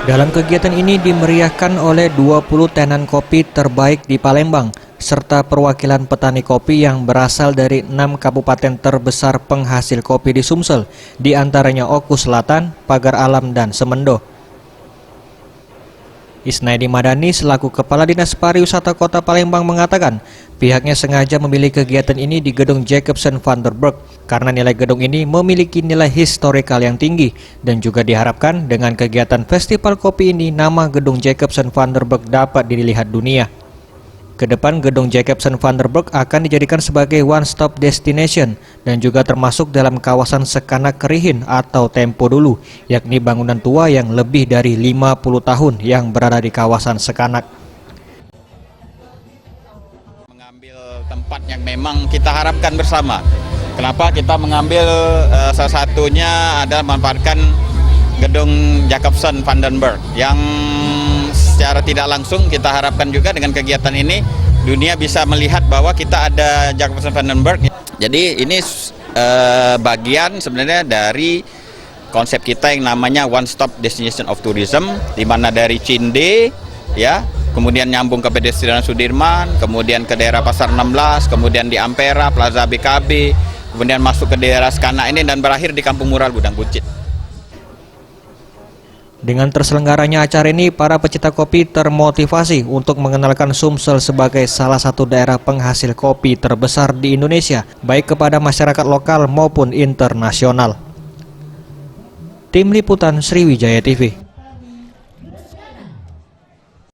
Dalam kegiatan ini dimeriahkan oleh 20 tenan kopi terbaik di Palembang, serta perwakilan petani kopi yang berasal dari 6 kabupaten terbesar penghasil kopi di Sumsel, di antaranya Oku Selatan, Pagar Alam, dan Semendo. Isnaidi Madani selaku Kepala Dinas Pariwisata Kota Palembang mengatakan pihaknya sengaja memilih kegiatan ini di Gedung Jacobsen van der Burg karena nilai gedung ini memiliki nilai historikal yang tinggi dan juga diharapkan dengan kegiatan festival kopi ini nama Gedung Jacobsen van der Burg dapat dilihat dunia. Kedepan Gedung Jacobsen van der Burg akan dijadikan sebagai one-stop destination dan juga termasuk dalam kawasan Sekanak Kerihin atau Tempo Dulu, yakni bangunan tua yang lebih dari 50 tahun yang berada di kawasan Sekanak. Mengambil tempat yang memang kita harapkan bersama. Kenapa kita mengambil salah satunya adalah memanfaatkan Gedung Jacobsen van der Burg yang secara tidak langsung kita harapkan juga dengan kegiatan ini dunia bisa melihat bahwa kita ada Jacobsen van der Burg. Jadi ini bagian sebenarnya dari konsep kita yang namanya One Stop Destination of Tourism, di mana dari Cinde ya, kemudian nyambung ke Pedestrian Sudirman, kemudian ke daerah Pasar 16, kemudian di Ampera, Plaza BKB, kemudian masuk ke daerah Sekanak ini dan berakhir di Kampung Mural Gudang Buncit. Dengan terselenggaranya acara ini, para pecinta kopi termotivasi untuk mengenalkan Sumsel sebagai salah satu daerah penghasil kopi terbesar di Indonesia, baik kepada masyarakat lokal maupun internasional. Tim Liputan Sriwijaya TV.